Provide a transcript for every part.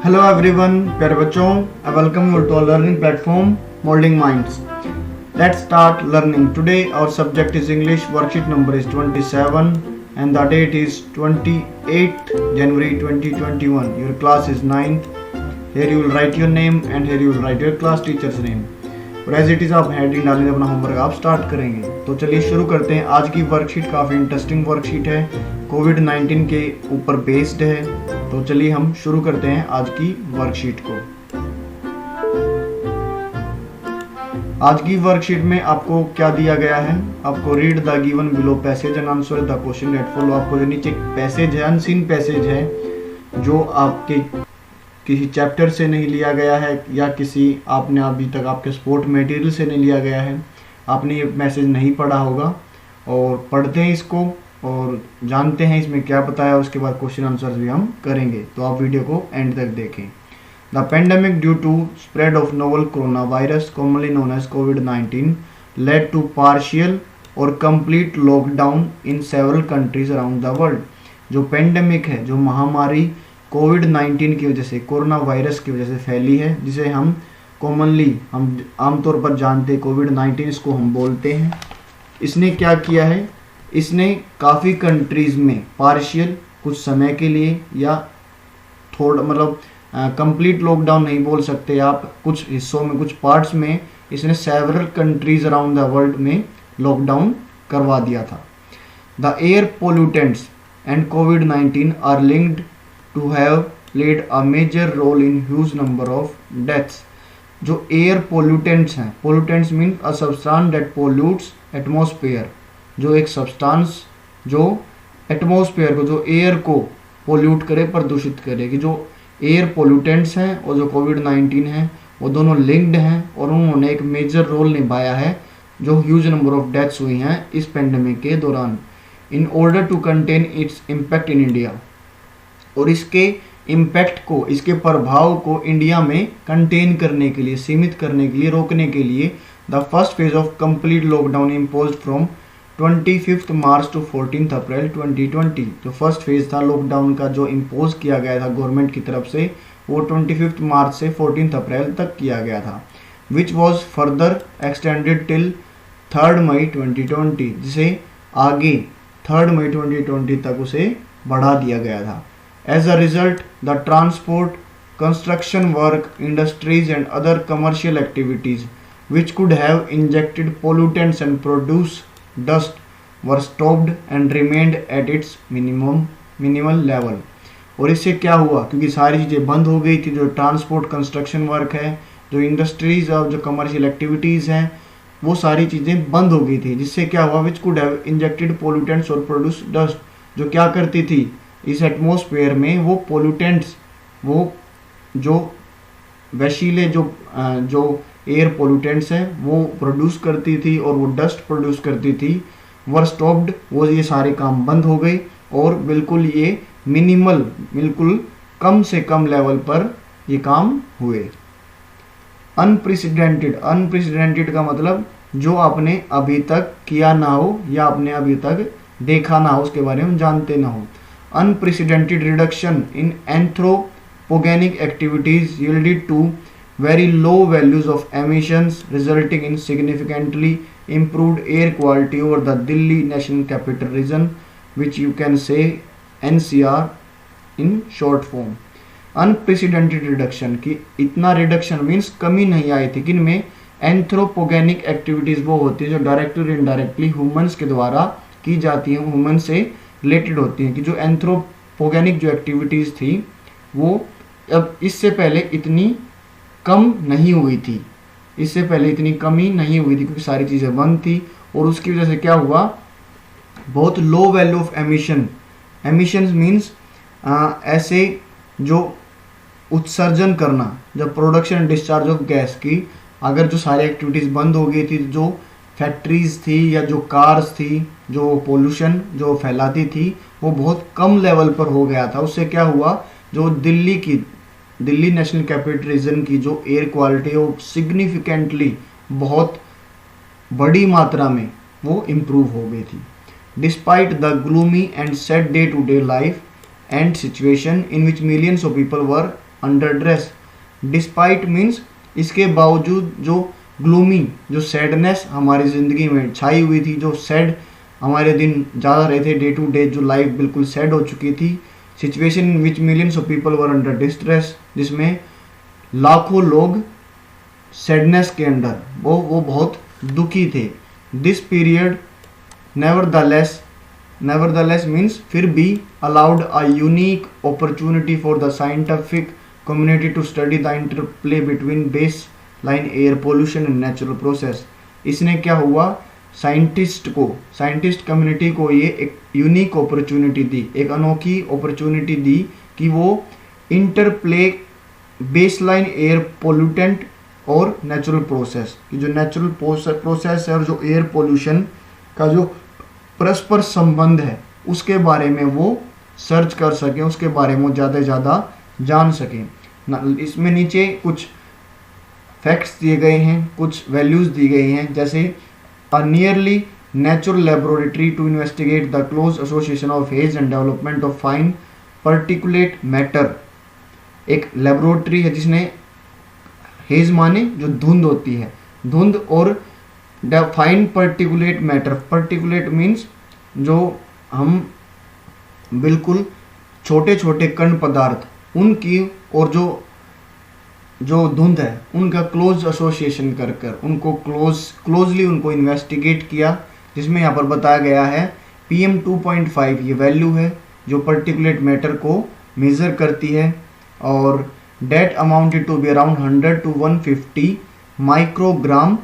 Hello everyone, प्यारे बच्चों, I welcome you to our learning platform Moulding Minds. Let's start learning. Today our subject is English. Worksheet number is 27 and the date is 28th January 2021. Your class is 9th. Here you will write your name and here you will write your class teacher's name. और as it is आप heading डालेंगे, अपना homework आप start करेंगे. तो चलिए शुरू करते हैं. आज की वर्कशीट काफ़ी इंटरेस्टिंग वर्कशीट है, कोविड-19 के ऊपर बेस्ड है. तो चलिए हम शुरू करते हैं आज की वर्कशीट को. आज की वर्कशीट में आपको क्या दिया गया है? आपको read the given below passage and answer the question that follow. आपको जो नीचे पैसेज है, अनसीन पैसेज है, जो आपके किसी चैप्टर से नहीं लिया गया है या किसी आपने अभी तक आपके स्पोर्ट मटेरियल से नहीं लिया गया है. आपने ये मैसेज नहीं पढ़ा होगा और पढ़ते हैं इसको और जानते हैं इसमें क्या बताया. उसके बाद क्वेश्चन आंसर्स भी हम करेंगे, तो आप वीडियो को एंड तक देखें. The pandemic due to spread of novel corona virus commonly known as कोविड-19 लेड टू पार्शियल और complete lockdown in several countries around the world. जो पेंडेमिक है, जो महामारी कोविड-19 की वजह से, कोरोना वायरस की वजह से फैली है, जिसे हम कॉमनली हम आमतौर पर जानते हैं कोविड-19 इसको हम बोलते हैं. इसने क्या किया है? इसने काफ़ी कंट्रीज़ में पार्शियल कुछ समय के लिए या थोड़ा मतलब कंप्लीट लॉकडाउन नहीं बोल सकते आप, कुछ हिस्सों में, कुछ पार्ट्स में इसने several countries around the world में लॉकडाउन करवा दिया था. द एयर पोल्यूटेंट्स एंड कोविड-19 are linked to have played a major role in huge number of deaths. जो एयर पोल्यूटेंट्स हैं, pollutants mean a substance that pollutes atmosphere, जो एक substance जो एटमॉस्फेयर को, जो एयर को पोल्यूट करे, प्रदूषित करे, कि जो एयर पोल्यूटेंट्स हैं और जो कोविड-19 हैं वो दोनों लिंक्ड हैं और उन्होंने एक मेजर रोल निभाया है जो ह्यूज नंबर ऑफ डेथ्स हुई हैं इस पेंडेमिक के दौरान. In order to contain its impact in India, और इसके इम्पैक्ट को, इसके प्रभाव को इंडिया में कंटेन करने के लिए, सीमित करने के लिए, रोकने के लिए the first phase of complete lockdown imposed from 25 March two 14 अप्रैल 2020. जो फर्स्ट फेज था लॉकडाउन का, जो इम्पोज किया गया था गवर्नमेंट की तरफ से, वो 25 मार्च से 14 अप्रैल तक किया गया था. Which was further extended till 3 मई 2020, जिसे आगे 3 मई 2020 तक उसे बढ़ा दिया गया था. As a result, the transport, construction work, industries and other commercial activities which could have injected pollutants and produced dust were stopped and remained at its minimal level. और इससे क्या हुआ? क्योंकि सारी चीज़ें बंद हो गई थी. जो ट्रांसपोर्ट, कंस्ट्रक्शन वर्क है, जो इंडस्ट्रीज और जो कमर्शियल एक्टिविटीज़ हैं, वो सारी चीज़ें बंद हो गई थी. जिससे क्या हुआ? Which could have injected pollutants और प्रोड्यूस डस्ट, जो क्या करती थी इस एटमॉस्फेयर में, वो पोल्यूटेंट्स, वो जो वैशीले जो एयर पोल्यूटेंट्स हैं वो प्रोड्यूस करती थी और वो डस्ट प्रोड्यूस करती थी, वर स्टॉप्ड, वो ये सारे काम बंद हो गए और बिल्कुल ये मिनिमल, बिल्कुल कम से कम लेवल पर ये काम हुए. अनप्रेसिडेंटेड, अनप्रेसिडेंटेड का मतलब जो आपने अभी तक किया ना हो या आपने अभी तक देखा ना हो, उसके बारे में जानते ना हो. Unprecedented reduction in anthropogenic activities yielded to very low values of emissions, resulting in significantly improved air quality over the Delhi National Capital Region, which you can say NCR in short form. Unprecedented reduction की इतना reduction means कमी नहीं आई थी. किन में? एंथ्रोपोगेनिक activities वो होती है जो डायरेक्टली और इनडायरेक्टली ह्यूमंस के द्वारा की जाती हैं, ह्यूमन से रिलेटेड होती हैं. कि जो एंथ्रोपोगेनिक जो एक्टिविटीज़ थी वो अब इससे पहले इतनी कम नहीं हुई थी, इससे पहले इतनी कमी नहीं हुई थी क्योंकि सारी चीज़ें बंद थी. और उसकी वजह से क्या हुआ? बहुत low value of emission. Emissions means ऐसे जो उत्सर्जन करना, जब production and discharge of gas की, अगर जो सारी एक्टिविटीज़ बंद हो गई थी, जो फैक्ट्रीज थी या जो कार्स थी, जो पोल्यूशन जो फैलाती थी, वो बहुत कम लेवल पर हो गया था. उससे क्या हुआ? जो दिल्ली नेशनल कैपिटल रीजन की जो एयर क्वालिटी है वो सिग्निफिकेंटली, बहुत बड़ी मात्रा में वो इम्प्रूव हो गई थी. Despite the gloomy and sad day to day life and situation in which millions of people were under distress. Despite means इसके बावजूद जो ग्लूमी, जो सैडनेस हमारी ज़िंदगी में छाई हुई थी, जो सैड हमारे दिन ज़्यादा रहे थे, डे टू डे जो लाइफ बिल्कुल सैड हो चुकी थी। Situation in which millions of people were under distress, जिसमें लाखों लोग सैडनेस के अंडर वो बहुत दुखी थे। दिस पीरियड नेवरदलेस मीन्स फिर भी allowed a unique opportunity for the scientific community to study the interplay between baseline air pollution and natural process. इसने क्या हुआ, साइंटिस्ट कम्युनिटी को ये एक यूनिक अपॉर्चुनिटी दी, एक अनोखी अपॉर्चुनिटी दी कि वो इंटरप्ले बेसलाइन एयर पोल्यूटेंट और नेचुरल प्रोसेस, कि जो नेचुरल प्रोसेस है और जो एयर पोल्यूशन का जो परस्पर संबंध है उसके बारे में वो सर्च कर सकें, उसके बारे में ज़्यादा से ज़्यादा जान सकें। इसमें नीचे कुछ फैक्ट्स दिए गए हैं, कुछ वैल्यूज़ दी गई हैं, जैसे a nearly natural laboratory to investigate the close association of haze and development of fine particulate matter. एक लेबोरेटरी है जिसने, हेज माने जो धुंध होती है, धुंध और fine particulate matter, particulate means जो हम बिल्कुल छोटे छोटे कण पदार्थ उनकी और जो धुंध है उनका क्लोज एसोसिएशन कर कर उनको क्लोजली उनको इन्वेस्टिगेट किया, जिसमें यहाँ पर बताया गया है PM 2.5 ये वैल्यू है जो पर्टिकुलेट मैटर को मेज़र करती है, और that amounted to be around 100 to 150 microgram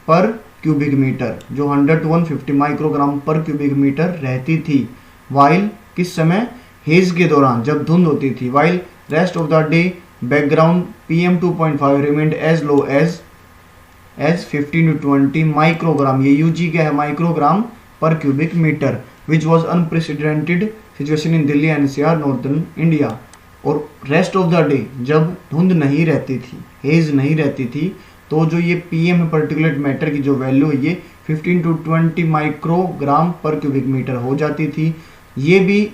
per cubic metre, जो 100 to 150 microgram per cubic metre रहती थी। वाइल किस समय, हेज के दौरान जब धुंध होती थी। While rest of the day background PM 2.5 remained as low as 15 to 20 microgram, ये यूजी क्या है, microgram per cubic metre, which was unprecedented situation in Delhi NCR northern India. और रेस्ट ऑफ द डे जब धुंध नहीं रहती थी, हेज नहीं रहती थी, तो जो ये PM पर्टिकुलेट मैटर की जो वैल्यू है ये 15 to 20 microgram per cubic metre हो जाती थी। ये भी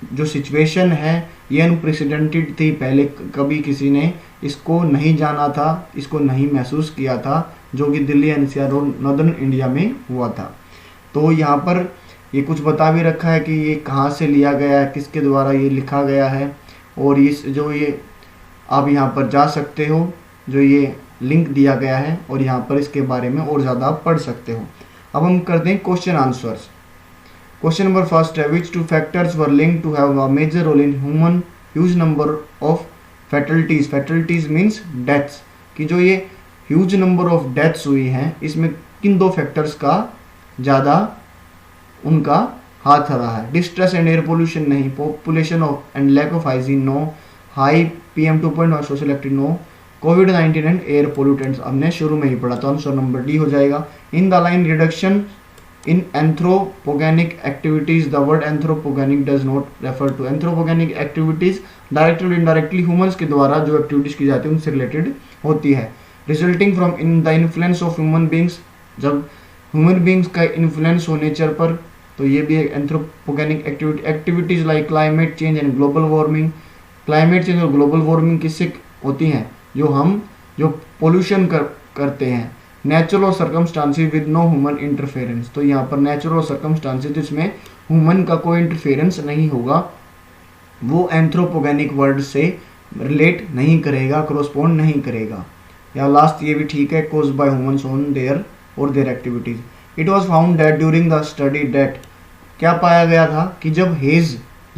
जो सिचुएशन है ये अनप्रेसिडेंटेड थी, पहले कभी किसी ने इसको नहीं जाना था, इसको नहीं महसूस किया था, जो कि दिल्ली NCR और नॉर्दर्न इंडिया में हुआ था। तो यहाँ पर ये कुछ बता भी रखा है कि ये कहाँ से लिया गया है, किसके द्वारा ये लिखा गया है, और इस जो ये आप यहाँ पर जा सकते हो, जो ये लिंक दिया गया है, और यहाँ पर इसके बारे में और ज़्यादा आप पढ़ सकते हो। अब हम करते हैं question answers. Question number first है, which two factors were linked to have a major role in human huge number of fatalities. Fatalities means deaths, कि जो ये ह्यूज नंबर ऑफ डेथ्स हुई हैं इसमें किन दो फैक्टर्स का ज़्यादा उनका हाथ रहा है। डिस्ट्रेस एंड एयर पोल्यूशन नहीं, population of and lack of hygiene no, high PM 2.5 social active no, कोविड-19 एंड एयर पोल्यूटेंट्स हमने शुरू में ही पढ़ा, तो आंसर नंबर डी हो जाएगा। In the line reduction in anthropogenic activities, the word anthropogenic does not refer to anthropogenic activities, directly और indirectly humans के द्वारा जो एक्टिविटीज की जाती है उनसे रिलेटेड होती है। Resulting from in the influence of human beings, जब ह्यूमन बींग्स का इन्फ्लुएंस हो नेचर पर, तो ये भी एक anthropogenic activities like climate change and global warming. Climate change और ग्लोबल वार्मिंग किससे होती हैं, जो पोल्यूशन करते हैं। नेचुरल और circumstances with no human interference, तो यहाँ पर नेचुरल और सर्कमस्टांसेस जिसमें ह्यूमन का कोई इंटरफेरेंस नहीं होगा, वो एंथ्रोपोगेनिक वर्ड से रिलेट नहीं करेगा, कॉरस्पॉन्ड नहीं करेगा। या लास्ट ये भी ठीक है, caused by humans on their और their activities. It was found that during the study date, क्या पाया गया था कि जब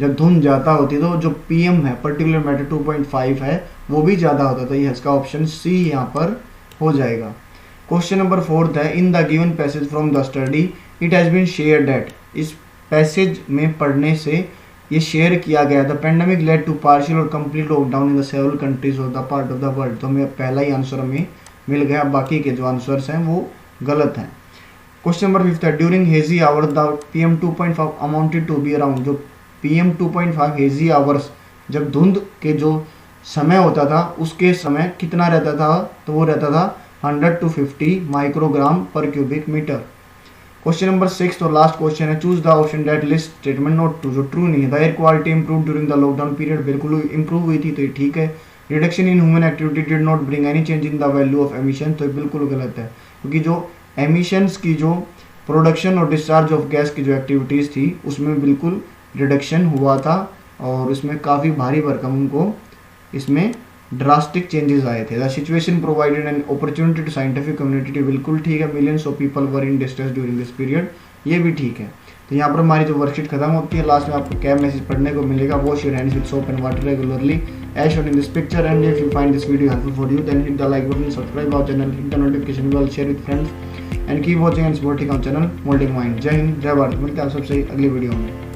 धुंध जाता होती तो जो PM है पर्टिकुलर मैटर 2.5 है वो भी ज़्यादा होता था। ये इसका ऑप्शन C यहाँ पर हो जाएगा। क्वेश्चन नंबर 4 है, in the given passage from the study it has been share that, इस पैसेज में पढ़ने से ये शेयर किया गया, the pandemic led to partial और complete lockdown in the several countries of the part of the world. तो हमें पहला ही आंसर हमें मिल गया, बाकी के जो आंसर्स हैं वो गलत हैं। क्वेश्चन नंबर 5 है, during hazy hour the PM 2.5 amounted to be around, जो PM 2.5 हेजी आवर्स जब धुंध के जो समय होता था उसके समय कितना रहता था, तो वो रहता था 100 to 50 microgram per cubic metre. Question number 6 और लास्ट क्वेश्चन है, choose the option that list statement not true, जो ट्रू नहीं है। The air quality improve during the lockdown period, बिल्कुल इंप्रूव हुई थी तो ये ठीक है। Reduction in human activity did not bring any change in the value of emission, तो बिल्कुल गलत है, क्योंकि जो एमिशंस की जो प्रोडक्शन और डिस्चार्ज ऑफ गैस की जो एक्टिविटीज़ थी उसमें बिल्कुल रिडक्शन हुआ था और इसमें काफ़ी भारी भरकम उनको इसमें ड्रास्टिक चेंजेस आए थे। The situation provided an opportunity to scientific community, बिल्कुल ठीक है। Millions of people were in distress during this period, ये भी ठीक है। तो यहाँ पर हमारी जो वर्कशीट खत्म होती है, लास्ट में आपको क्या मैसेज पढ़ने को मिलेगा, wash your hands with soap and water regularly as shown in this picture, and if you find this video helpful for you then hit the like button, subscribe our channel, hit the notification bell, share with friends and keep watching and supporting our channel Moulding Mind. जय हिंद, जय भारत। मिलते हैं आप सबसे अगली video में।